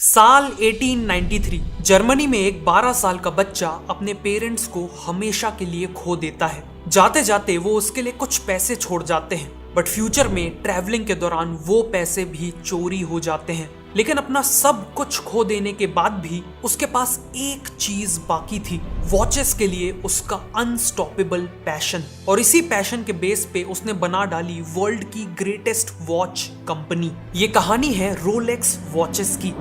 साल 1893 जर्मनी में एक 12 साल का बच्चा अपने पेरेंट्स को हमेशा के लिए खो देता है। जाते जाते वो उसके लिए कुछ पैसे छोड़ जाते हैं, बट फ्यूचर में ट्रैवलिंग के दौरान वो पैसे भी चोरी हो जाते हैं। लेकिन अपना सब कुछ खो देने के बाद भी उसके पास एक चीज बाकी थी, वॉचेस के लिए उसका अनस्टॉपेबल पैशन। और इसी पैशन के बेस पे उसने बना डाली वर्ल्ड की ग्रेटेस्ट वॉच कंपनी। ये कहानी है रोलेक्स वॉचेस की।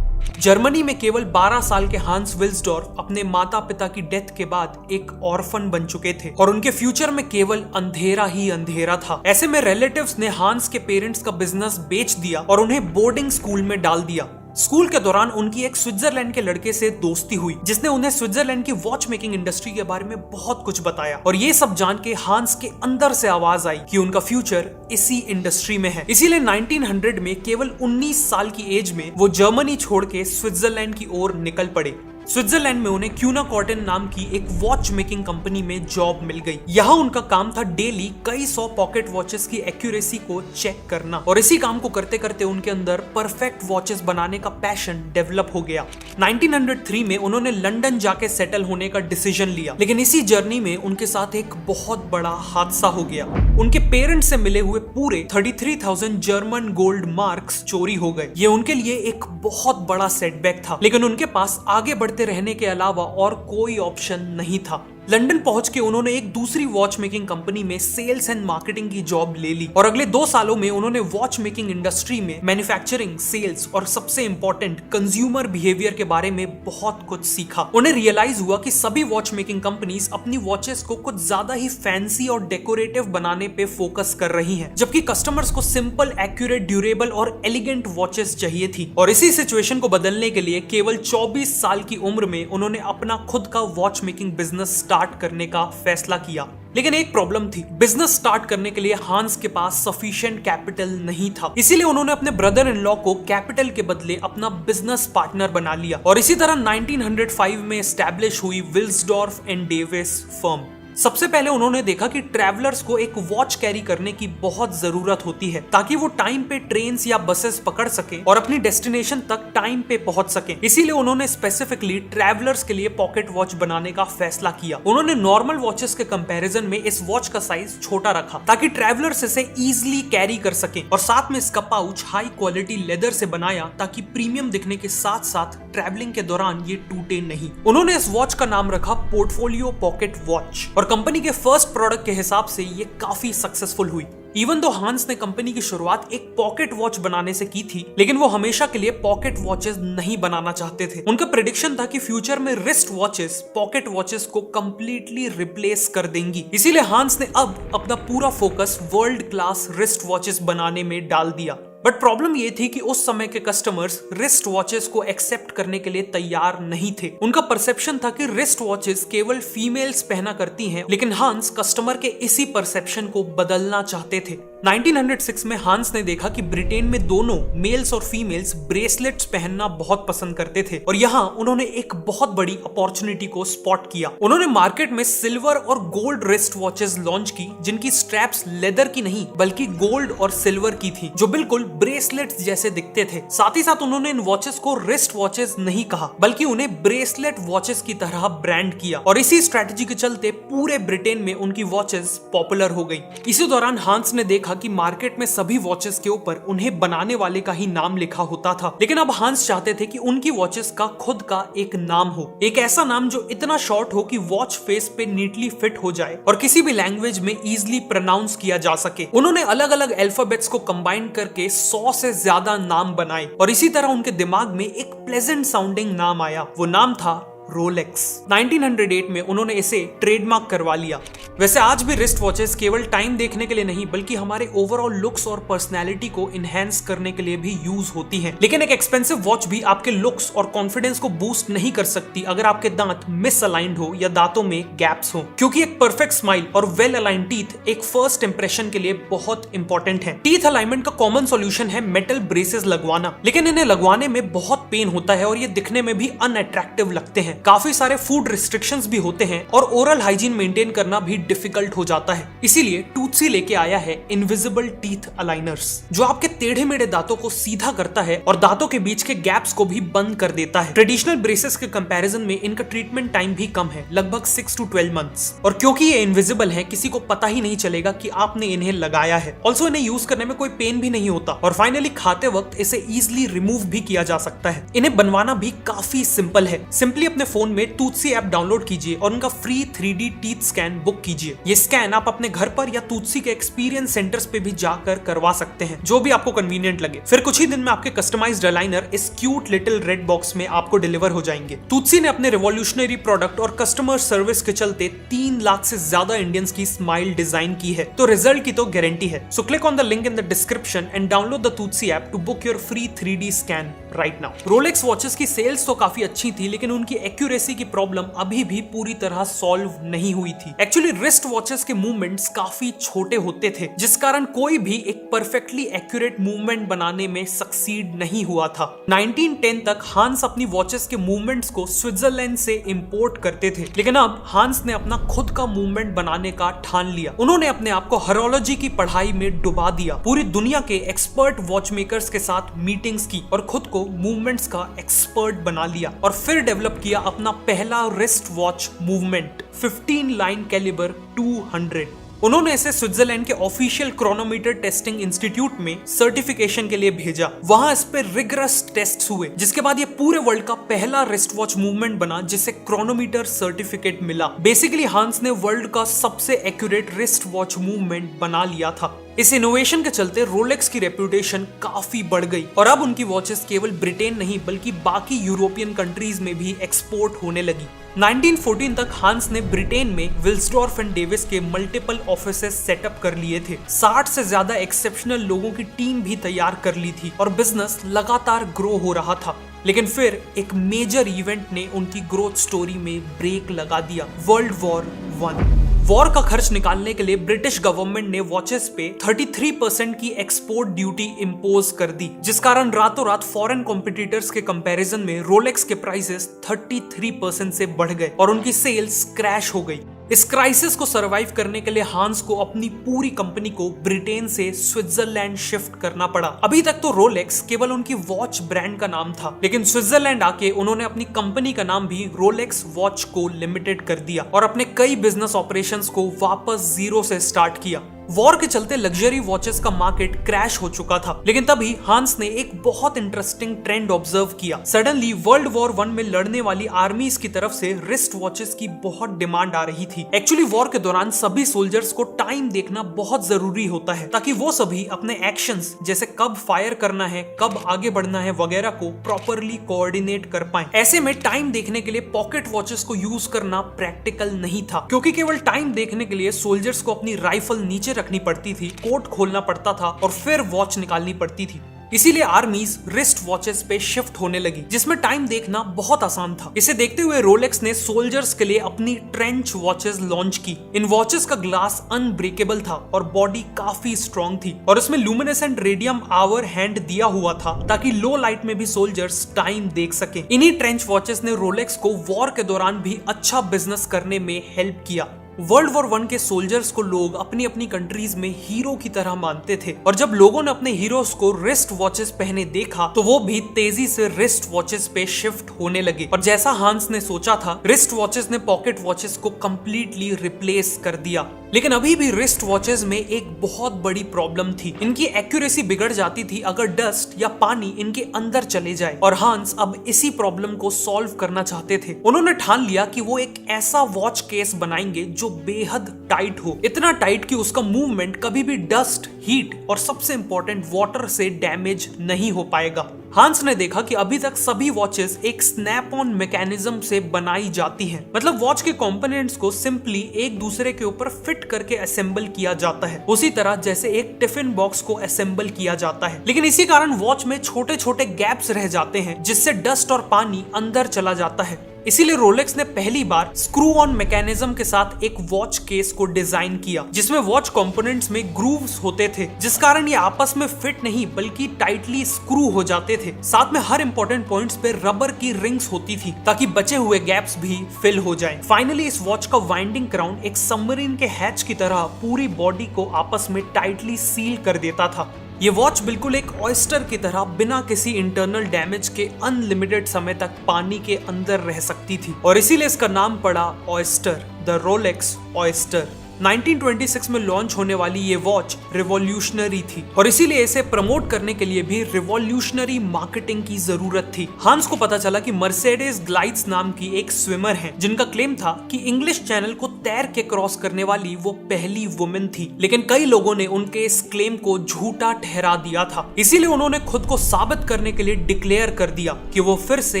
जर्मनी में केवल 12 साल के हांस विल्सडॉर्फ अपने माता पिता की डेथ के बाद एक ऑर्फन बन चुके थे और उनके फ्यूचर में केवल अंधेरा ही अंधेरा था। ऐसे में रिलेटिव्स ने हांस के पेरेंट्स का बिजनेस बेच दिया और उन्हें बोर्डिंग स्कूल में डाल दिया। स्कूल के दौरान उनकी एक स्विट्जरलैंड के लड़के से दोस्ती हुई जिसने उन्हें स्विट्जरलैंड की वॉच मेकिंग इंडस्ट्री के बारे में बहुत कुछ बताया। और ये सब जान के हांस के अंदर से आवाज आई कि उनका फ्यूचर इसी इंडस्ट्री में है। इसीलिए 1900 में केवल 19 साल की एज में वो जर्मनी छोड़ के स्विट्जरलैंड की ओर निकल पड़े। स्विट्जरलैंड में उन्हें क्यूना कॉटन नाम की एक वॉच मेकिंग कंपनी में जॉब मिल गई। यहाँ उनका काम था डेली कई 100 पॉकेट वॉचेस की एक्यूरेसी को चेक करना। और इसी काम को करते करते उनके अंदर परफेक्ट वॉचेस बनाने का पैशन डेवलप हो गया। 1903 में उन्होंने लंदन जाके सेटल होने का डिसीजन लिया, लेकिन इसी जर्नी में उनके साथ एक बहुत बड़ा हादसा हो गया। उनके पेरेंट्स से मिले हुए पूरे 33,000 जर्मन गोल्ड मार्क्स चोरी हो गए। ये उनके लिए एक बहुत बड़ा सेटबैक था, लेकिन उनके पास आगे बढ़ते रहने के अलावा और कोई ऑप्शन नहीं था। लंदन पहुंच के उन्होंने एक दूसरी वॉच मेकिंग कंपनी में सेल्स एंड मार्केटिंग की जॉब ले ली और अगले 2 सालों में उन्होंने वॉच मेकिंग इंडस्ट्री में मैन्युफैक्चरिंग, सेल्स और सबसे इंपॉर्टेंट कंज्यूमर बिहेवियर के बारे में बहुत कुछ सीखा। उन्हें रियलाइज हुआ कि सभी वॉच मेकिंग कंपनीज अपनी वॉचेस को कुछ ज्यादा ही फैंसी और डेकोरेटिव बनाने पे फोकस कर रही हैं, जबकि कस्टमर्स को सिंपल, एक्यूरेट, ड्यूरेबल और एलिगेंट वॉचेस चाहिए थी। और इसी सिचुएशन को बदलने के लिए केवल 24 साल की उम्र में उन्होंने अपना खुद का वॉच मेकिंग बिजनेस स्टार्ट करने का फैसला किया। लेकिन एक प्रॉब्लम थी, बिजनेस स्टार्ट करने के लिए हांस के पास सफिशिएंट कैपिटल नहीं था। इसीलिए उन्होंने अपने ब्रदर इन लॉ को कैपिटल के बदले अपना बिजनेस पार्टनर बना लिया और इसी तरह 1905 में एस्टैब्लिश हुई विल्सडॉर्फ एंड डेविस फर्म। सबसे पहले उन्होंने देखा कि ट्रैवलर्स को एक वॉच कैरी करने की बहुत जरूरत होती है ताकि वो टाइम पे ट्रेन्स या बसेस पकड़ सकें और अपनी डेस्टिनेशन तक टाइम पे पहुंच सकें। इसीलिए उन्होंने स्पेसिफिकली ट्रैवलर्स के लिए पॉकेट वॉच बनाने का फैसला किया। उन्होंने नॉर्मल वॉचेस के कंपैरिजन में इस वॉच का साइज छोटा रखा ताकि ट्रैवलर्स इसे इजिली कैरी कर सकें और साथ में इसका पाउच हाई क्वालिटी लेदर से बनाया ताकि प्रीमियम दिखने के साथ साथ ट्रैवलिंग के दौरान ये टूटे नहीं। उन्होंने इस वॉच का नाम रखा पोर्टफोलियो पॉकेट वॉच और कंपनी के फर्स्ट प्रोडक्ट के हिसाब से ये काफी सक्सेसफुल हुई। इवन दो हांस ने कंपनी की शुरुआत एक पॉकेट वॉच बनाने से की थी, लेकिन वो हमेशा के लिए पॉकेट वॉचेस नहीं बनाना चाहते थे। उनका प्रेडिक्शन था कि फ्यूचर में रिस्ट वॉचेस पॉकेट वॉचेस को कंप्लीटली रिप्लेस कर देंगी। इसीलिए हांस ने अब अपना पूरा focus world class wrist watches बनाने में डाल दिया। बट प्रॉब्लम ये थी कि उस समय के कस्टमर्स रिस्ट वॉचेस को एक्सेप्ट करने के लिए तैयार नहीं थे। उनका परसेप्शन था कि रिस्ट वॉचेस केवल फीमेल्स पहना करती हैं, लेकिन हांस कस्टमर के इसी परसेप्शन को बदलना चाहते थे। 1906 में हांस ने देखा कि ब्रिटेन में दोनों मेल्स और फीमेल्स ब्रेसलेट्स पहनना बहुत पसंद करते थे और यहाँ उन्होंने एक बहुत बड़ी अपॉर्चुनिटी को स्पॉट किया। उन्होंने मार्केट में सिल्वर और गोल्ड रिस्ट वॉचेस लॉन्च की जिनकी स्ट्रैप्स लेदर की नहीं बल्कि गोल्ड और सिल्वर की थी, जो बिल्कुल ब्रेसलेट्स जैसे दिखते थे। साथ ही साथ उन्होंने इन वॉचेस को रिस्ट वॉचेस नहीं कहा बल्कि उन्हें ब्रेसलेट वॉचेस की तरह ब्रांड किया और इसी स्ट्रेटजी के चलते पूरे ब्रिटेन में उनकी वॉचेस पॉपुलर हो गई। इसी दौरान हांस ने देखा कि मार्केट में सभी वॉचेस के ऊपर उन्हें बनाने वाले का ही नाम लिखा होता था, लेकिन अब हांस चाहते थे कि उनकी वॉचेस का खुद का एक नाम हो, एक ऐसा नाम जो इतना शॉर्ट हो कि वॉच फेस पे नीटली फिट हो जाए और किसी भी लैंग्वेज में इजिली प्रोनाउंस किया जा सके। उन्होंने अलग अलग अल्फाबेट्स को कंबाइन करके 100 से ज्यादा नाम बनाए और इसी तरह उनके दिमाग में एक प्लेजेंट साउंडिंग नाम आया। वो नाम था रोलेक्स। 1908 में उन्होंने इसे ट्रेडमार्क करवा लिया। वैसे आज भी रिस्ट वॉचेस केवल टाइम देखने के लिए नहीं बल्कि हमारे ओवरऑल लुक्स और पर्सनैलिटी को इनहेंस करने के लिए भी यूज होती हैं। लेकिन एक एक्सपेंसिव वॉच भी आपके लुक्स और कॉन्फिडेंस को बूस्ट नहीं कर सकती अगर आपके दांत मिसअलाइंड हो या दांतों में गैप्स हो, क्योंकि एक परफेक्ट स्माइल और वेल अलाइंड टीथ एक फर्स्ट इंप्रेशन के लिए बहुत इंपॉर्टेंट है। टीथ अलाइनमेंट का कॉमन सॉल्यूशन है मेटल ब्रेसेस लगवाना, लेकिन इन्हें लगवाने में बहुत पेन होता है और ये दिखने में भी अनअट्रैक्टिव लगते हैं। काफी सारे फूड रिस्ट्रिक्शंस भी होते हैं और ओरल हाइजीन मेंटेन करना भी डिफिकल्ट हो जाता है। इसीलिए टूथसी लेके आया है इनविजिबल टीथ अलाइनर्स, जो आपके टेढ़े मेढ़े दांतों को सीधा करता है और दांतों के बीच के गैप्स को भी बंद कर देता है। ट्रेडिशनल ब्रेसेस के कंपैरिजन में इनका ट्रीटमेंट टाइम भी कम है, लगभग 6 to 12 मंथ्स। और क्योंकि ये इनविजिबल है, किसी को पता ही नहीं चलेगा कि आपने इन्हें लगाया है। ऑल्सो इन्हें यूज करने में कोई पेन भी नहीं होता और फाइनली खाते वक्त इसे इजिली रिमूव भी किया जा सकता है। इन्हें बनवाना भी काफी सिंपल है। सिंपली अपने फोन में टूथसी ऐप डाउनलोड कीजिए और उनका free 3D teeth scan book कीजिए। ये स्कैन आप अपने घर पर या टूथसी के एक्सपीरियंस सेंटर्स पे भी जाकर करवा सकते हैं, जो भी आपको कन्वीनियंट लगे। फिर कुछ ही दिन में आपके कस्टमाइज्ड अलाइनर इस क्यूट लिटिल रेड बॉक्स में आपको डिलीवर हो जाएंगे। टूथसी ने अपने रिवॉल्यूशनरी प्रोडक्ट और कस्टमर सर्विस के चलते 3 लाख से ज्यादा इंडियंस की स्माइल डिजाइन की है, तो रिजल्ट की तो गारंटी है। So click on the link in the description and download the ToothSi app to book your free 3D scan right now. Rolex watches की सेल्स तो काफी अच्छी थी, लेकिन उनकी एक्यूरेसी की प्रॉब्लम अभी भी पूरी तरह सॉल्व नहीं हुई थी। एक्चुअली रिस्ट वॉचेस के मूवमेंट्स काफी छोटे होते थे, जिस कारण कोई भी एक परफेक्टली एक्यूरेट मूवमेंट बनाने में सक्सीड नहीं हुआ था। 1910 तक हांस अपनी वॉचेस के मूवमेंट्स को स्विट्जरलैंड से इंपोर्ट करते थे, लेकिन अब हांस ने अपना खुद का मूवमेंट बनाने का ठान लिया। उन्होंने अपने आप को हॉरोलॉजी की पढ़ाई में डुबा दिया, पूरी दुनिया के एक्सपर्ट वॉचमेकर्स के साथ मीटिंग्स की और खुद को मूवमेंट्स का एक्सपर्ट बना लिया और फिर डेवलप किया अपना पहला wrist watch movement 15 line calibre 200। उन्होंने इसे स्विट्जरलैंड के ऑफिशियल क्रोनोमीटर टेस्टिंग इंस्टीट्यूट में सर्टिफिकेशन के लिए भेजा। वहां इस पे रिगरस टेस्ट्स हुए, जिसके बाद ये पूरे वर्ल्ड का पहला रिस्ट वॉच मूवमेंट बना जिसे क्रोनोमीटर सर्टिफिकेट मिला। बेसिकली हांस ने वर्ल्ड का सबसे एक्यूरेट रिस्ट वॉच मूवमेंट बना लिया था। इस इनोवेशन के चलते रोलेक्स की रेपुटेशन काफी बढ़ गई और अब उनकी वॉचेस केवल ब्रिटेन नहीं बल्कि बाकी यूरोपियन कंट्रीज में भी एक्सपोर्ट होने लगी। 1914 तक हांस ने ब्रिटेन में विल्सडॉर्फ एंड डेविस के मल्टीपल ऑफिसेस सेटअप कर लिए थे। 60 से ज्यादा एक्सेप्शनल लोगों की टीम भी तैयार कर ली थी और बिजनेस लगातार ग्रो हो रहा था। लेकिन फिर एक मेजर इवेंट ने उनकी ग्रोथ स्टोरी में ब्रेक लगा दिया, वर्ल्ड वॉर 1। वॉर का खर्च निकालने के लिए ब्रिटिश गवर्नमेंट ने वॉचेस पे 33% की एक्सपोर्ट ड्यूटी इंपोज कर दी, जिस कारण रातों रात फॉरेन कॉम्पिटिटर्स के कंपैरिजन में रोलेक्स के प्राइसेस 33% से बढ़ गए और उनकी सेल्स क्रैश हो गई। इस क्राइसिस को सरवाइव करने के लिए हांस को अपनी पूरी कंपनी को ब्रिटेन से स्विट्जरलैंड शिफ्ट करना पड़ा। अभी तक तो रोलेक्स केवल उनकी वॉच ब्रांड का नाम था, लेकिन स्विट्जरलैंड आके उन्होंने अपनी कंपनी का नाम भी रोलेक्स वॉच को लिमिटेड कर दिया और अपने कई बिजनेस ऑपरेशंस को वापस जीरो से स्टार्ट किया। वॉर के चलते लग्जरी वॉचेस का मार्केट क्रैश हो चुका था, लेकिन तभी हांस ने एक बहुत इंटरेस्टिंग ट्रेंड ऑब्जर्व किया। सडनली वर्ल्ड वॉर 1 में लड़ने वाली आर्मीज की तरफ से रिस्ट वॉचेस की बहुत डिमांड आ रही थी। एक्चुअली वॉर के दौरान सभी सोल्जर्स को टाइम देखना बहुत जरूरी होता है, ताकि वो सभी अपने एक्शंस जैसे कब फायर करना है, कब आगे बढ़ना है वगैरह को प्रॉपरली कोऑर्डिनेट कर पाए। ऐसे में टाइम देखने के लिए पॉकेट वॉचेस को यूज करना प्रैक्टिकल नहीं था, क्योंकि केवल टाइम देखने के लिए सोल्जर्स को अपनी राइफल नीचे रखनी पड़ती थी, कोट खोलना पड़ता था और फिर वॉच निकालनी पड़ती थी। इसीलिए आर्मीज रिस्ट वॉचेस पे शिफ्ट होने लगी, जिसमें टाइम देखना बहुत आसान था। इसे देखते हुए रोलेक्स ने सोल्जर्स के लिए अपनी ट्रेंच वॉचेस लॉन्च की। इन वॉचेस का ग्लास अनब्रेकेबल था और बॉडी काफी स्ट्रॉन्ग थी और इसमें लुमिनेसेंट रेडियम आवर हैंड दिया हुआ था, ताकि लो लाइट में भी सोल्जर्स टाइम देख सके। इन्हीं ट्रेंच वॉचेस ने रोलेक्स को वॉर के दौरान भी अच्छा बिजनेस करने में हेल्प किया। वर्ल्ड वॉर 1 के सोल्जर्स को लोग अपनी अपनी कंट्रीज में हीरो की तरह मानते थे और जब लोगों ने अपने हीरोज को रिस्ट वॉचेस पहने देखा तो वो भी तेजी से रिस्ट वॉचेस पे शिफ्ट होने लगे और जैसा हांस ने सोचा था, रिस्ट वॉचेस ने पॉकेट वॉचेस को कंप्लीटली रिप्लेस कर दिया। लेकिन अभी भी रिस्ट वॉचेस में एक बहुत बड़ी प्रॉब्लम थी। इनकी एक्यूरेसी बिगड़ जाती थी अगर डस्ट या पानी इनके अंदर चले जाए और हांस अब इसी प्रॉब्लम को सॉल्व करना चाहते थे। उन्होंने ठान लिया कि वो एक ऐसा वॉच केस बनाएंगे जो बेहद टाइट हो, इतना टाइट कि उसका मूवमेंट कभी भी डस्ट, हीट और सबसे इंपॉर्टेंट वाटर से डैमेज नहीं हो पाएगा। हांस ने देखा कि अभी तक सभी वॉचेस एक स्नैप ऑन मैकेनिज्म से बनाई जाती हैं, मतलब वॉच के कंपोनेंट्स को सिंपली एक दूसरे के ऊपर फिट करके असेंबल किया जाता है, उसी तरह जैसे एक टिफिन बॉक्स को असेंबल किया जाता है। लेकिन इसी कारण वॉच में छोटे छोटे गैप्स रह जाते हैं, जिससे डस्ट और पानी अंदर चला जाता है। इसीलिए रोलेक्स ने पहली बार स्क्रू ऑन मैकेनिज्म के साथ एक वॉच केस को डिजाइन किया, जिसमें वॉच कंपोनेंट्स में ग्रूव्स होते थे, जिस कारण ये आपस में फिट नहीं बल्कि टाइटली स्क्रू हो जाते थे। साथ में हर इंपॉर्टेंट पॉइंट्स पे रबर की रिंग्स होती थी ताकि बचे हुए गैप्स भी फिल हो जाएं। फाइनली इस वॉच का वाइंडिंग क्राउन एक सबमरीन के हैच की तरह पूरी बॉडी को आपस में टाइटली सील कर देता था। ये वॉच बिल्कुल एक ऑयस्टर की तरह बिना किसी इंटरनल डैमेज के अनलिमिटेड समय तक पानी के अंदर रह सकती थी और इसीलिए इसका नाम पड़ा ऑयस्टर, द रोलेक्स ऑयस्टर। 1926 में लॉन्च होने वाली ये वॉच रिवॉल्यूशनरी थी और इसीलिए इसे प्रमोट करने के लिए भी रिवॉल्यूशनरी मार्केटिंग की जरूरत थी। हांस को पता चला कि मर्सिडीज ग्लाइड्स नाम की एक स्विमर है जिनका क्लेम था कि इंग्लिश चैनल को तैर के क्रॉस करने वाली वो पहली वुमेन थी, लेकिन कई लोगों ने उनके इस क्लेम को झूठा ठहरा दिया था। इसीलिए उन्होंने खुद को साबित करने के लिए डिक्लेयर कर दिया कि वो फिर से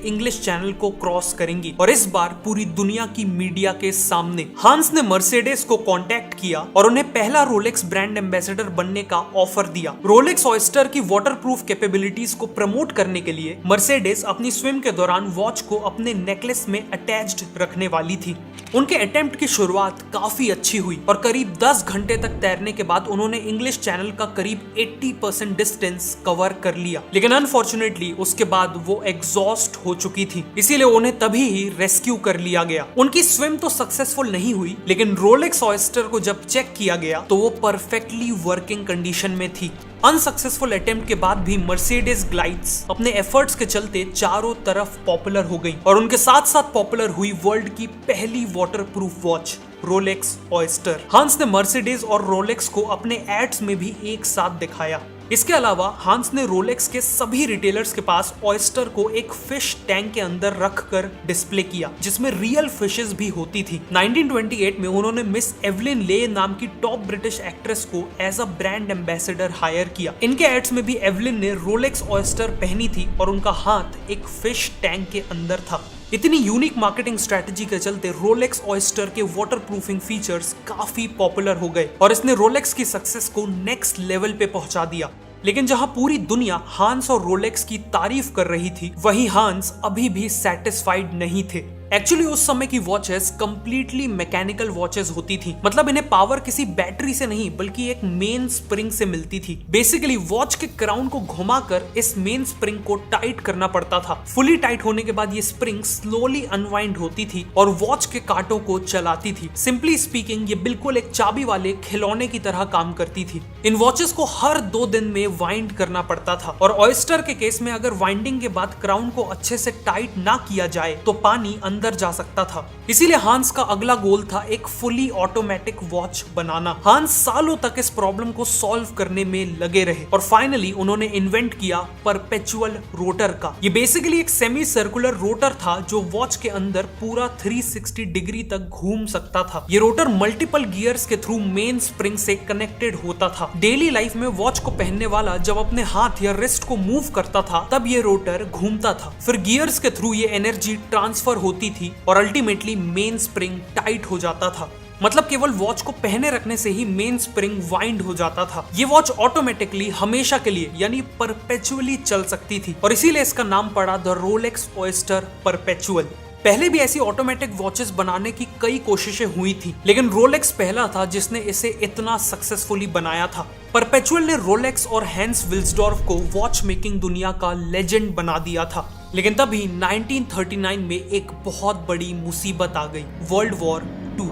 इंग्लिश चैनल को क्रॉस करेंगी और इस बार पूरी दुनिया की मीडिया के सामने। हांस ने मर्सिडीज को कांटेक्ट किया और उन्हें पहला रोलेक्स ब्रांड एम्बेसडर बनने का ऑफर दिया। रोलेक्स ऑयस्टर की वाटरप्रूफ कैपेबिलिटीज को प्रमोट करने के लिए मर्सिडीज अपनी स्विम के दौरान वॉच को अपने नेकलेस में अटैच्ड रखने वाली थी। उनके अटेम्प्ट की शुरुआत काफी अच्छी हुई और करीब 10 घंटे तक तैरने के बाद उन्होंने इंग्लिश चैनल का करीब 80% डिस्टेंस कवर कर लिया, लेकिन अनफॉर्चुनेटली उसके बाद वो एग्जॉस्ट हो चुकी थी, इसीलिए उन्हें तभी ही रेस्क्यू कर लिया गया। उनकी स्विम तो सक्सेसफुल नहीं हुई, लेकिन रोलेक्स ऑयस्टर को जब चेक किया गया तो वो परफेक्टली वर्किंग कंडीशन में थी। अनसक्सेसफुल अटेम्प्ट के बाद भी मर्सिडीज ग्लाइड्स अपने एफर्ट्स के चलते चारों तरफ पॉपुलर हो गई और उनके साथ साथ पॉपुलर हुई वर्ल्ड की पहली वाटरप्रूफ वॉच रोलेक्स ऑयस्टर। हांस ने मर्सिडीज और रोलेक्स को अपने एड्स में भी एक साथ दिखाया। इसके अलावा हांस ने रोलेक्स के सभी रिटेलर्स के पास ऑयस्टर को एक फिश टैंक के अंदर रखकर डिस्प्ले किया, जिसमें रियल फिशेस भी होती थी। 1928 में उन्होंने मिस एवलिन ले नाम की टॉप ब्रिटिश एक्ट्रेस को as a brand ambassador hire किया। इनके एड्स में भी एवलिन ने रोलेक्स ऑयस्टर पहनी थी और उनका हाथ एक फिश टैंक के अंदर था। इतनी यूनिक मार्केटिंग स्ट्रेटजी के चलते रोलेक्स ऑयस्टर के वाटरप्रूफिंग फीचर्स काफी पॉपुलर हो गए और इसने रोलेक्स की सक्सेस को नेक्स्ट लेवल पे पहुंचा दिया। लेकिन जहां पूरी दुनिया हांस और रोलेक्स की तारीफ कर रही थी, वहीं हांस अभी भी सेटिस्फाइड नहीं थे। एक्चुअली उस समय की वॉचेस कंप्लीटली मैकेनिकल वॉचेस होती थी, मतलब इन्हें पावर किसी बैटरी से नहीं बल्कि एक मेन स्प्रिंग से मिलती थी। बेसिकली वॉच के क्राउन को घुमाकर इस मेन स्प्रिंग को टाइट करना पड़ता था। फुली टाइट होने के बाद ये स्प्रिंग स्लोली अनवाइंड होती थी और वॉच के कांटों को चलाती थी। सिंपली स्पीकिंग ये बिल्कुल एक चाबी वाले खिलौने की तरह काम करती थी। इन वॉचेस को हर 2 दिन में वाइंड करना पड़ता था और ऑयस्टर के केस में अगर वाइंडिंग के बाद क्राउन को अच्छे से टाइट ना किया जाए तो पानी अंदर जा सकता था। इसीलिए हांस का अगला गोल था एक फुली ऑटोमेटिक वॉच बनाना। हांस सालों तक इस प्रॉब्लम को सॉल्व करने में लगे रहे और फाइनली उन्होंने इन्वेंट किया परपेचुअल रोटर का। ये बेसिकली एक सेमी सर्कुलर रोटर था जो वॉच के अंदर पूरा 360 डिग्री तक घूम सकता था। ये रोटर मल्टीपल गियर्स के थ्रू मेन स्प्रिंग से कनेक्टेड होता था। डेली लाइफ में वॉच को पहनने वाला जब अपने हाथ या रिस्ट को मूव करता था तब ये रोटर घूमता था, फिर गियर्स के थ्रू ये एनर्जी ट्रांसफर होती थी और अल्टीमेटली मेन स्प्रिंग टाइट हो जाता था। मतलब केवल वॉच को पहने रखने से ही मेन स्प्रिंग वाइंड हो जाता था। ये वॉच ऑटोमेटिकली हमेशा के लिए यानी परपेचुअली चल सकती थी और इसीलिए इसका नाम पड़ा द रोलेक्स ऑयस्टर परपेचुअल। पहले भी ऐसी ऑटोमेटिक वॉचेस बनाने की कई कोशिशें हुई थी, लेकिन रोलेक्स पहला था जिसने इसे इतना सक्सेसफुली बनाया था। परपेचुअल ने रोलेक्स और हैंस विल्सडॉर्फ को वॉच मेकिंग दुनिया का लेजेंड बना दिया था। लेकिन तभी 1939 में एक बहुत बड़ी मुसीबत आ गई, वर्ल्ड वॉर 2।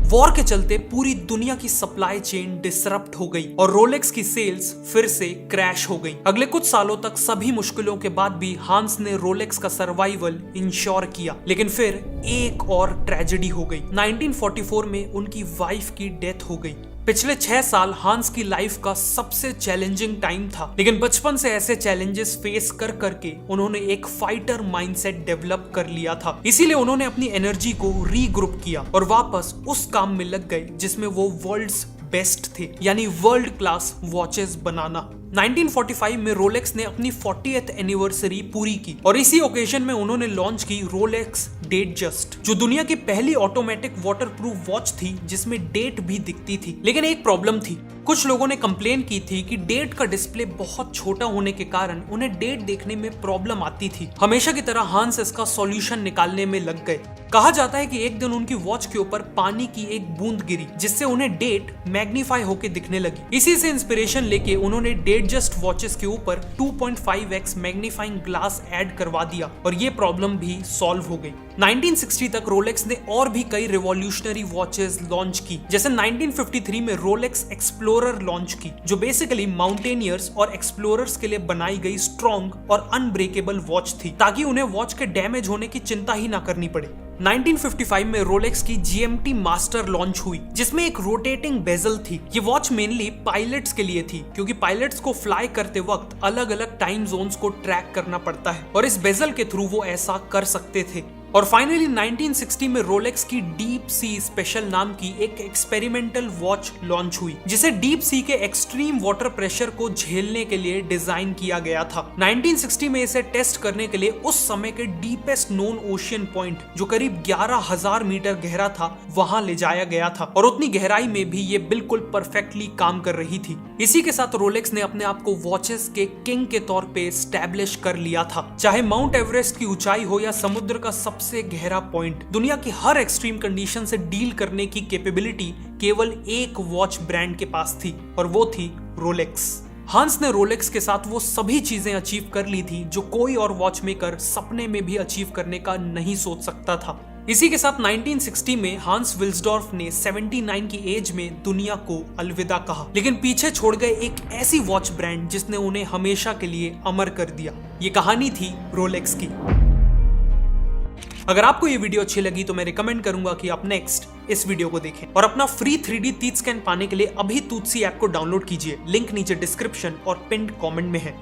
वॉर के चलते पूरी दुनिया की सप्लाई चेन डिसरप्ट हो गई और रोलेक्स की सेल्स फिर से क्रैश हो गई। अगले कुछ सालों तक सभी मुश्किलों के बाद भी हांस ने रोलेक्स का सर्वाइवल इंश्योर किया, लेकिन फिर एक और ट्रेजेडी हो गई। 1944 में उनकी वाइफ की डेथ हो गई। पिछले 6 साल हांस की लाइफ का सबसे चैलेंजिंग टाइम था, लेकिन बचपन से ऐसे चैलेंजेस फेस कर करके उन्होंने एक फाइटर माइंडसेट डेवलप कर लिया था। इसीलिए उन्होंने अपनी एनर्जी को रीग्रुप किया और वापस उस काम में लग गए जिसमें वो वर्ल्ड्स बेस्ट थे, यानी वर्ल्ड क्लास वॉचेस बनाना। 1945 में रोलेक्स ने अपनी 40th एनिवर्सरी पूरी की और इसी ओकेजन में उन्होंने लॉन्च की रोलेक्स डेटजस्ट, जो दुनिया की पहली ऑटोमेटिक वाटरप्रूफ वॉच थी जिसमें डेट भी दिखती थी। लेकिन एक प्रॉब्लम थी, कुछ लोगों ने कंप्लेन की थी कि डेट का डिस्प्ले बहुत छोटा होने के कारण उन्हें डेट देखने में प्रॉब्लम आती थी। हमेशा की तरह हांस इसका सॉल्यूशन निकालने में लग गए। कहा जाता है कि एक दिन उनकी वॉच के ऊपर पानी की एक बूंद गिरी, जिससे उन्हें डेट मैग्नीफाई होकर दिखने लगी। इसी से इंस्पिरेशन लेके उन्होंने डेटजस्ट वॉचेस के ऊपर 2.5x मैग्नीफाइंग ग्लास ऐड करवा दिया और ये प्रॉब्लम भी सॉल्व हो गई। 1960 तक रोलेक्स ने और भी कई रिवॉल्यूशनरी वॉचेस लॉन्च की, जैसे 1953 में रोलेक्स एक्सप्लोरर लॉन्च की, जो बेसिकली माउंटेनियर्स और एक्सप्लोरर्स के लिए बनाई गई स्ट्रॉन्ग और अनब्रेकेबल वॉच थी, ताकि उन्हें वॉच के डैमेज होने की चिंता ही ना करनी पड़े। 1955 में रोलेक्स की GMT मास्टर लॉन्च हुई, जिसमें एक रोटेटिंग बेजल थी। ये वॉच मेनली पायलट्स के लिए थी, क्योंकि पायलट्स को फ्लाई करते वक्त अलग अलग टाइम जोन्स को ट्रैक करना पड़ता है और इस बेजल के थ्रू वो ऐसा कर सकते थे। और फाइनली 1960 में रोलेक्स की डीप सी स्पेशल नाम की एक एक्सपेरिमेंटल वॉच लॉन्च हुई, जिसे डीप सी के एक्सट्रीम वाटर प्रेशर को झेलने के लिए डिजाइन किया गया था। 1960 में इसे टेस्ट करने के लिए उस समय के डीपेस्ट नोन ओशियन पॉइंट, जो करीब 11,000 मीटर गहरा था, वहां ले जाया गया था और उतनी गहराई में भी ये बिल्कुल परफेक्टली काम कर रही थी। इसी के साथ रोलेक्स ने अपने आप को वॉचेस के किंग के तौर पे स्टैब्लिश कर लिया था। चाहे माउंट एवरेस्ट की ऊंचाई हो या समुद्र का सबसे गहरा पॉइंट, दुनिया की हर एक्सट्रीम कंडीशन से डील करने की कैपेबिलिटी केवल एक वॉच ब्रांड के पास थी और वो थी रोलेक्स। हांस ने रोलेक्स के साथ वो सभी चीजें अचीव कर ली थी जो कोई और वॉच मेकर सपने में भी अचीव करने का नहीं सोच सकता था। इसी के साथ 1960 में हांस विल्सडॉर्फ ने 79 की एज में दुनिया को अलविदा कहा, लेकिन पीछे छोड़ गए एक ऐसी वॉच ब्रांड जिसने उन्हें हमेशा के लिए अमर कर दिया। ये कहानी थी रोलेक्स की। अगर आपको ये वीडियो अच्छी लगी तो मैं रिकमेंड करूंगा कि आप नेक्स्ट इस वीडियो को देखें और अपना फ्री 3D तीत स्कैन पाने के लिए अभी तूत्सी ऐप को डाउनलोड कीजिए। लिंक नीचे डिस्क्रिप्शन और पिन्ड कमेंट में है।